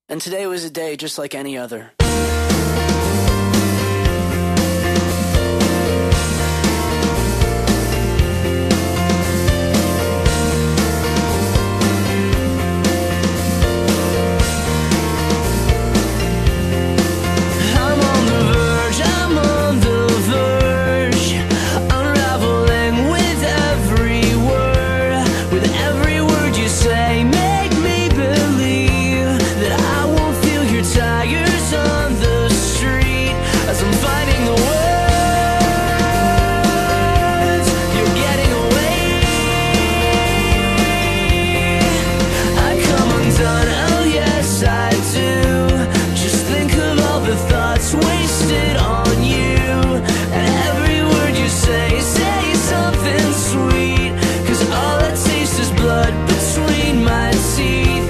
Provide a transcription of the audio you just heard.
And today was a day just like any other. Wasted on you, and every word you say something sweet, 'cause all I taste is blood between my teeth.